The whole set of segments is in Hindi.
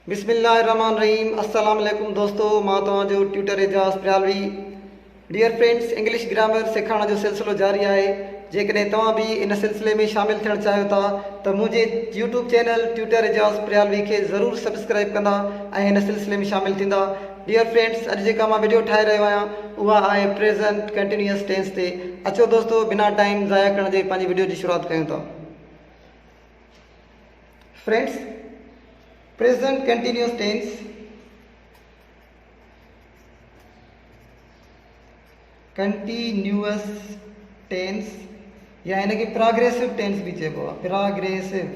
बिस्मिल्लाहिर्रहमानिर्रहीम। अस्सलाम वालेकुम दोस्तों, मां तव्हांजो ट्यूटर एजाज़ प्रियालवी। डियर फ्रेंड्स, इंग्लिश ग्रामर सिखाइण जो सिलसिलो जारी आहे। जेकॾहिं तव्हां बि इन सिलसिले में शामिल थियणु चाहियो था त मुंहिंजे यूट्यूब चैनल ट्यूटर एजाज़ प्रियालवी खे ज़रूरु सब्सक्राइब कंदा ऐं हिन सिलसिले में शामिल थींदा। डियर फ्रेंड्स, अॼु जेका मां वीडियो ठाहे रहियो आहियां उहा आहे प्रेज़ेंट कंटिन्यूअस टेंस ते। अचो दोस्तों, बिना टाइम ज़ाया करण जे पंहिंजी वीडियो जी शुरूआति कयूं था। फ्रेंड्स, प्रेजेंट कंटिन्यूअस टेंस या इनके प्रोग्रेसिव टेंस भी चइबो आहे। प्रोग्रेसिव,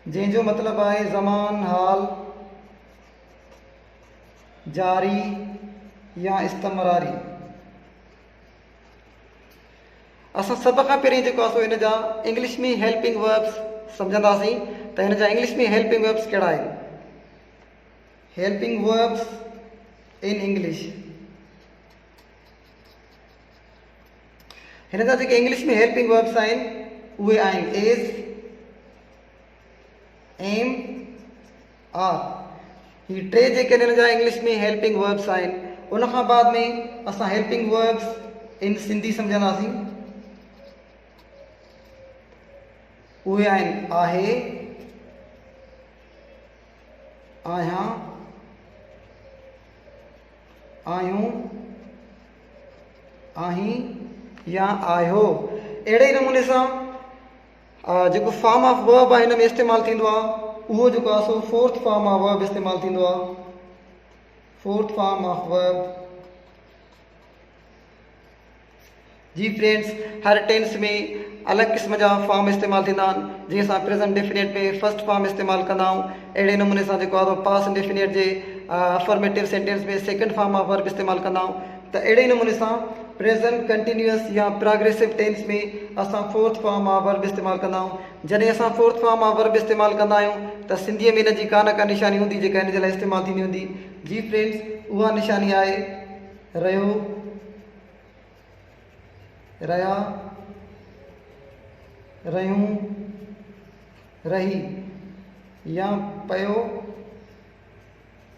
जंहिंजो मतलब आहे ज़मान, हाल, जारी या इस्तमरारी। असां सब खां पहिरीं जेको आहे सो हिन जा इंग्लिश में हेल्पिंग वर्ब्स सम्झंदासीं त हिन जा इंग्लिश में हेल्पिंग वर्ब्स कहिड़ा आहिनि। हेल्पिंग वर्ब्स इन इंग्लिश, हिन जा जेके इंग्लिश में हेल्पिंग वर्ब्स आहिनि उहे आहिनि इज़, एम, आर। ही टे जेके हिन जा इंग्लिश में हेल्पिंग वर्ब्स आहिनि। उन खां बाद में असां हेल्पिंग वर्ब्स इन सिंधी सम्झंदासीं। उहे आहिनि आहे, आहियां, आहियूं, आहीं या आहियो। अहिड़े ई नमूने सां जेको फॉर्म ऑफ वर्ब आहे हिन में इस्तेमालु थींदो आहे उहो जेको आहे सो फोर्थ फॉर्म ऑफ वर्ब इस्तेमालु थींदो आहे। Fourth form of verb. जी फ्रेंड्स, हर टेंस में अलग किस्म जा फॉर्म इस्तेमालु थींदा आहिनि। जीअं असां प्रेज़ेंट डेफिनेट में फर्स्ट फॉर्म इस्तेमालु कंदा आहियूं, अहिड़े नमूने सां जेको आहे पास्ट डेफिनेट जे अफर्मेटिव सेंटेंस में सेकंड फॉर्म ऑफ वर्ब इस्तेमालु कंदा आहियूं। त अहिड़े ई नमूने सां प्रेज़ेंट कंटिन्यूअस या प्रोग्रेसिव टेंस में असां फोर्थ फॉर्म ऑफ वर्ब इस्तेमालु कंदा आहियूं। जॾहिं असां फोर्थ फॉर्म ऑफ वर्ब इस्तेमालु कंदा आहियूं त सिंधीअ में हिन जी का न का निशानी हूंदी जेका हिन जे लाइ इस्तेमालु थींदी हूंदी। जी फ्रेंड्स, उहा निशानी आहे रहियो, रहिया, रहियूं, रही या पयो,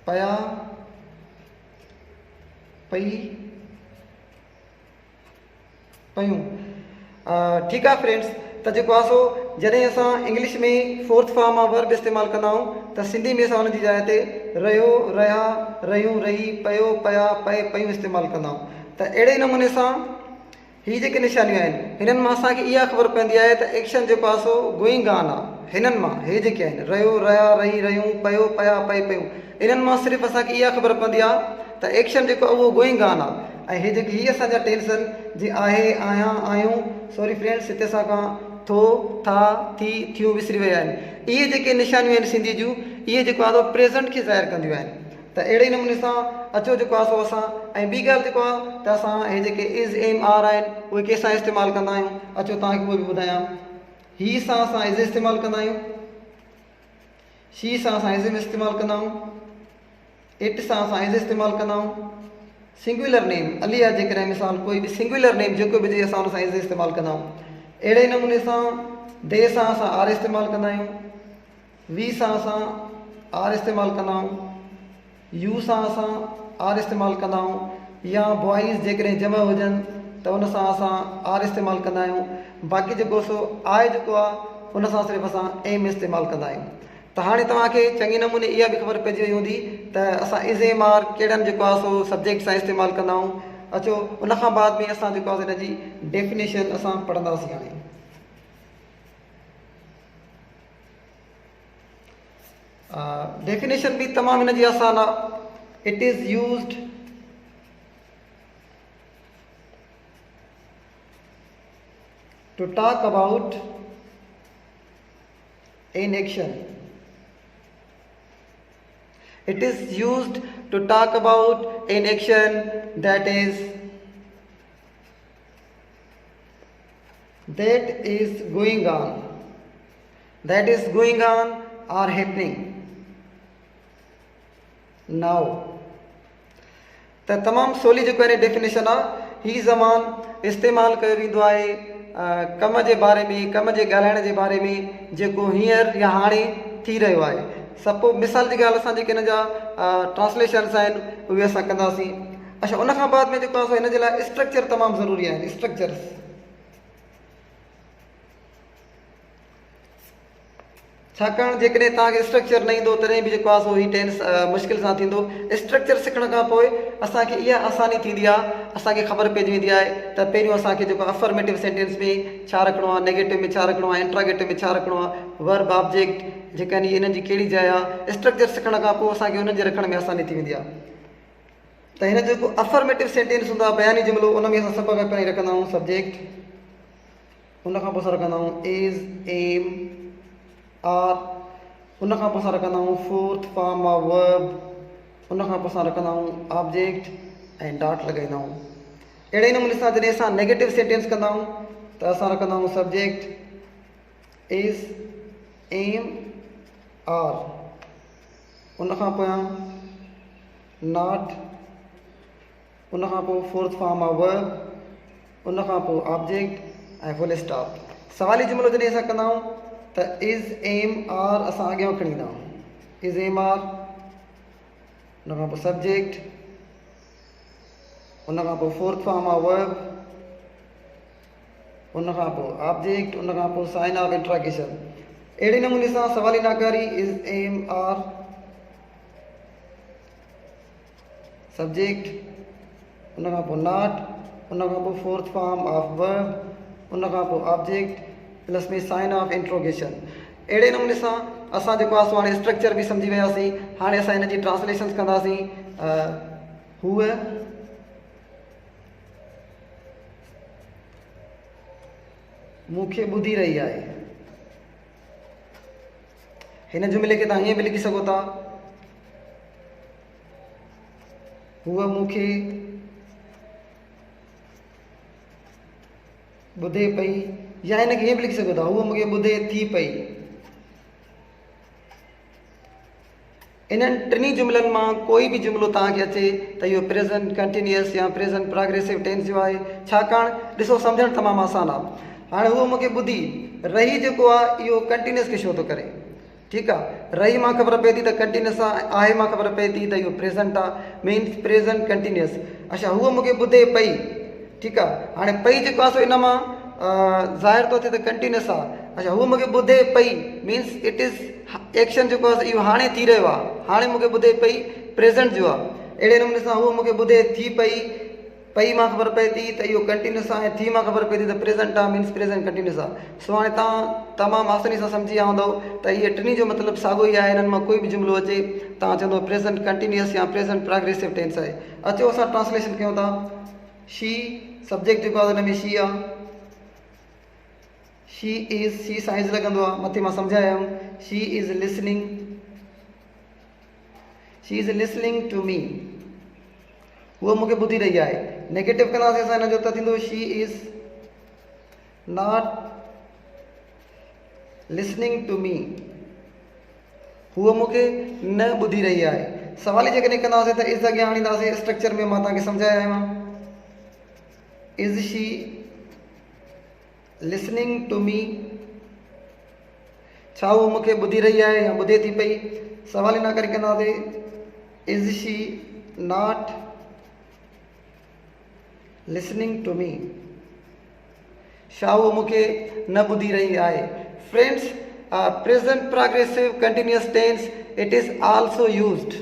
पया, पई, पयूं। ठीकु आहे फ्रेंड्स, त जेको आहे सो जॾहिं असां इंग्लिश में फोर्थ फॉर्म ऑफ वर्ब इस्तेमालु कंदा आहियूं त सिंधी में असां हुन जी जाइ ते रहियो, रहिया, रहियूं, रही, पयो, पया, पए, पयूं इस्तेमालु कंदा आहियूं। त अहिड़े ई नमूने सां ही जेके निशानियूं आहिनि हिननि मां असांखे इहा ख़बर पवंदी आहे त एक्शन जेको आहे सो गोइंग ऑन आहे। हिननि मां हे जेके आहिनि रहियो, रहिया, रही, रहियूं, पयो, पया, पए, पयूं, इन्हनि मां सिर्फ़ु असांखे इहा ख़बर पवंदी आहे त एक्शन जेको आहे उहो गोइंग ऑन आहे। ऐं हे जेके हीअ असांजा टेंस आहिनि जीअं आहे, आहियां, आहियूं, सॉरी फ्रेंड्स हिते असां खां थो, था, थी, थियूं विसरी विया आहिनि। इहे जेके निशानियूं आहिनि सिंधी जूं इहे जेको आहे प्रेज़ेंट खे ज़ाहिर कंदियूं आहिनि। त अहिड़े ई नमूने सां अचो जेको आहे सो असां ऐं ॿी ॻाल्हि जेको आहे त असां हे जेके इज़, एम, आर आहिनि उहे कंहिंसां इस्तेमालु कंदा आहियूं। अचो तव्हांखे उहे बि ॿुधायां। ही सां असां इज़ इस्तेमालु कंदा आहियूं, शी सां असां इज़ इस्तेमालु कंदा आहियूं, इट सां असां इज़ इस्तेमालु कंदा आहियूं। सिंगुलर नेम अली आहे जेकॾहिं मिसाल कोई बि सिंगुलर नेम जेको बि हुजे असां हुन सां इज़ इस्तेमालु कंदा आहियूं। अहिड़े ई नमूने सां दे सां असां आर इस्तेमालु कंदा आहियूं, वी सां असां आर इस्तेमालु कंदा आहियूं, यू सां असां आर इस्तेमालु कंदा आहियूं या बॉइज़ जेकॾहिं जमा हुजनि त उन सां असां आर इस्तेमालु कंदा आहियूं। बाक़ी जेको सो आहे जेको आहे उन सां सिर्फ़ु असां एम इस्तेमालु कंदा आहियूं। त हाणे तव्हांखे चङे नमूने इहा बि ख़बर पइजी वई हूंदी त असां इज़, एम, आर कहिड़नि जेको आहे सो सब्जेक्ट सां इस्तेमालु कंदा आहियूं। अचो उन खां बाद में असां जेको आहे हिन जी डेफिनेशन असां पढ़ंदासीं। हाणे डेफिनेशन भी तमाम इन जी आसान आहे। It is used to talk about an action. It is used to talk about an action that is going on, or happening now। त तमामु सवली जेको आहे डेफिनेशन आहे। ही ज़मान इस्तेमालु कयो वेंदो आहे कम जे बारे में, कम जे ॻाल्हाइण जे बारे में जेको हींअर या हाणे थी रहियो आहे। सपो मिसाल जी ॻाल्हि, असां जेके हिन जा ट्रांसलेशन्स आहिनि उहे असां कंदासीं। अच्छा, उन खां बाद में जेको आहे हिन जे लाइ स्ट्रक्चर तमामु ज़रूरी आहिनि। स्ट्रक्चर्स, छाकाणि जेकॾहिं तव्हांखे स्ट्रक्चर न ईंदो तॾहिं बि जेको आहे ही टेंस मुश्किल सां थींदो। स्ट्रक्चर सिखण खां पोइ असांखे इहा आसानी थींदी आहे, असांखे ख़बर पइजी वेंदी आहे त पहिरियों असांखे जेको अफर्मेटिव सेंटेंस में छा रखिणो आहे, नेगेटिव में छा रखिणो आहे, इंट्रागेटिव में छा रखिणो आहे, वर्ब ऑब्जेक्ट जेका आहिनि इन्हनि जी कहिड़ी जाइ आहे। स्ट्रक्चर सिखण खां पोइ असांखे उन्हनि जे रखण में आसानी थी वेंदी आहे। त हिन जेको अफर्मेटिव सेंटेंस हूंदो आहे, बयानी जुमिलो, उन में असां सभ खां पहिरीं रखंदा आहियूं सब्जेक्ट, उन खां पोइ असां रखंदा आहियूं इज़, एम, आर, उन खां पोइ असां रखंदा आहियूं फोर्थ फॉर्म ऑफ वर्ब, उन खां पोइ असां रखंदा आहियूं ऑब्जेक्ट ऐं डॉट लॻाईंदा आहियूं। अहिड़े नमूने सां जॾहिं असां नेगेटिव सेंटेंस कंदा आहियूं त असां रखंदा आहियूं सब्जेक्ट इज़, एम, आर, उन खां पोयां नॉट, उन खां पोइ फोर्थ फॉर्म ऑफ वर्ब, उन खां पोइ ऑब्जेक्ट ऐं फुल स्टॉप। सवाली जुमिलो जॾहिं असां कंदा आहियूं त इज़, एम, आर असां अॻियां खणी ईंदा आहियूं। इज़, एम, आर, उन खां पोइ सब्जेक्ट, उन खां पोइ फोर्थ फॉर्म ऑफ वर्ब, उन खां पोइ ऑब्जेक्ट, उन खां पोइ साइन ऑफ इंट्रोगेशन। अहिड़े नमूने सां सवाली नाकारी इज़, एम, आर, सब्जेक्ट, उन खां पोइ नॉट, उन खां पोइ फोर्थ फॉर्म ऑफ वर्ब, उन खां पोइ ऑब्जेक्ट प्लस में साइन ऑफ इंट्रोगेशन। अहिड़े नमूने सां असां जेको आहे हाणे स्ट्रक्चर बि सम्झी वियासीं। हाणे असां हिन जी ट्रांसलेशन्स कंदासीं। हूअ मूंखे ॿुधी रही आहे। हिन जुमिले खे तव्हां हीअं बि लिखी सघो था, हूअ मूंखे ॿुधे पई, या हिनखे हीअं बि लिखी सघो था, हूअ मूंखे ॿुधे थी पई। इन्हनि टिनी जुमिलनि मां कोई बि जुमिलो तव्हांखे अचे त इहो प्रेज़ेंट कंटिन्यूअस या प्रेज़ेंट प्रोग्रेसिव टेंस जो आहे, छाकाणि ॾिसो सम्झणु तमामु आसानु आहे। हाणे हूअ मूंखे ॿुधी, रही जेको आहे इहो कंटिन्यूअस खे छो थो करे, ठीकु आहे। रही मां ख़बर पए थी त कंटिन्यूअस आहे, मां ख़बर पए थी त इहो प्रेज़ेंट आहे, मीन्स प्रेज़ेंट कंटिन्यूअस। अच्छा, हूअ मूंखे ॿुधे पई, ठीकु आहे। हाणे पई जेको आहे सो इन मां ज़ाहिर थो थिए त कंटिन्यूअस आहे। अच्छा, हूअ मूंखे ॿुधे पई मीन्स इट इज़ एक्शन जेको आहे इहो हाणे थी रहियो आहे, हाणे मूंखे ॿुधे पई प्रेज़ेंट जो आहे। अहिड़े नमूने सां हूअ मूंखे ॿुधे थी पई, पई मां ख़बर पए थी त इहो कंटिन्यूअस आहे, थी मां ख़बर पए थी त प्रेज़ेंट आहे, मीन्स प्रेज़ेंट कंटिन्यूअस आहे। सो हाणे तव्हां तमामु आसानी सां सम्झी विया हूंदव त इहे टिनी जो मतिलबु साॻियो ई आहे। हिननि मां कोई बि जुमिलो अचे तव्हां चवंदव प्रेज़ेंट कंटिन्यूअस या प्रेज़ेंट प्रोग्रेसिव टेंस आहे। अचो असां ट्रांसलेशन कयूं था। शी, सब्जेक्ट जेको आहे हुन में शी आहे। शी इज़, शी साइंस लॻंदो आहे, मथे मां सम्झायमि। She is listening, she is listening to me, हूअ मूंखे ॿुधी रही आहे। नेगेटिव कंदासीं असां हिन जो त थींदो she is not listening to me, हूअ मूंखे न ॿुधी रही आहे। सवाली जेकॾहिं कंदासीं त इज़ अॻियां आणींदासीं। स्ट्रक्चर में मां तव्हांखे सम्झायो आहियां। Is she listening to me, छा उहो मूंखे ॿुधी रही आहे या ॿुधे थी पई। सवाल न करे कंदासीं is she not listening to me, छा उहो मूंखे न ॿुधी रही आहे। Friends, present progressive continuous tense it is also used,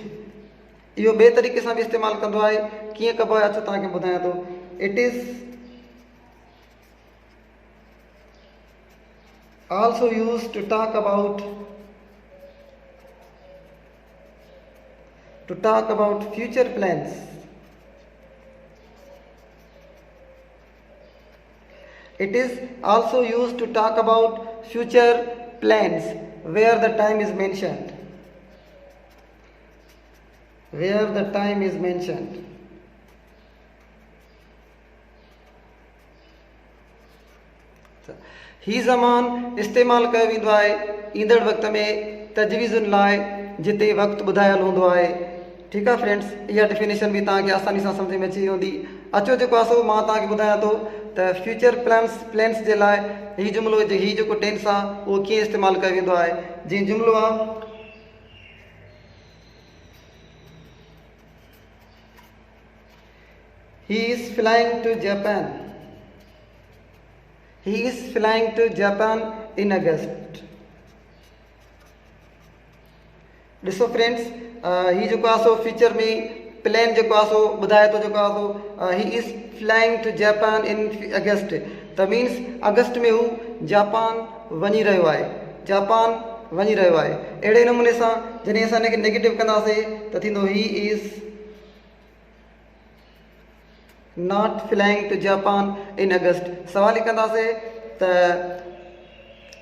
इहो ॿिए तरीक़े सां बि इस्तेमालु कंदो आहे। कीअं कबो आहे अचो तव्हांखे ॿुधायां थो। It is also used to talk about future plans. It is also used to talk about future plans where the time is mentioned. Where the time is mentioned. ही ज़मान इस्तेमालु कयो वेंदो आहे ईंदड़ वक़्त में तजवीज़ुनि लाइ जिते वक़्तु ॿुधायल हूंदो आहे। ठीकु आहे फ्रेंड्स, इहा डेफिनेशन बि तव्हांखे आसानी सां सम्झ में अची वेंदी। अचो जेको आहे सो मां तव्हांखे ॿुधायां थो त फ्यूचर प्लान्स जे लाइ हीउ जुमिलो हीउ जेको टेंस आहे उहो कीअं इस्तेमालु कयो वेंदो आहे। जीअं जुमिलो आहे he is flying to Japan, he is flying to Japan in August. ॾिसो फ्रेंड्स, ही जेको आहे सो फ्यूचर में प्लान जेको आहे सो ॿुधाए थो, जेको आहे सो he is flying to Japan in August, त मीन्स अगस्त में हू जापान वञी रहियो आहे, जापान वञी रहियो आहे। अहिड़े नमूने सां जॾहिं असां हिनखे नेगेटिव कंदासीं त थींदो he is not flying to Japan in August. सवाल ई कंदासीं त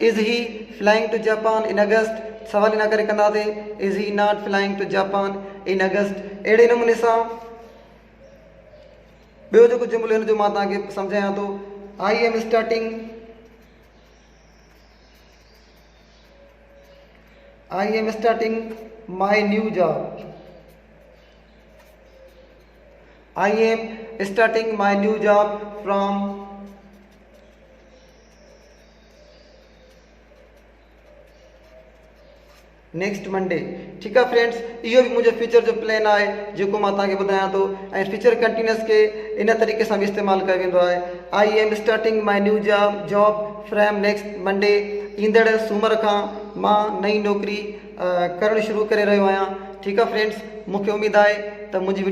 is he flying to Japan in August, सवाल ई न करे कंदासीं is he not flying to Japan in August. अहिड़े नमूने सां ॿियो जेको जुमिलो हिन जो मां तव्हांखे सम्झायां थो, I am starting my new job, I am starting my new job from next Monday. ठीकु आहे फ्रेंड्स, इहो बि मुंहिंजो फ्यूचर जो प्लान आहे जेको मां तव्हांखे ॿुधायां थो। ऐं फ्यूचर कंटिन्यूअस खे इन तरीक़े सां बि इस्तेमालु कयो वेंदो आहे। I am starting my new job from next Monday, ईंदड़ सूमर खां मां नई नौकिरी करणु शुरू करे रहियो आहियां। ठीकु आहे फ्रेंड्स, मूंखे उमेदु आहे त मुंहिंजी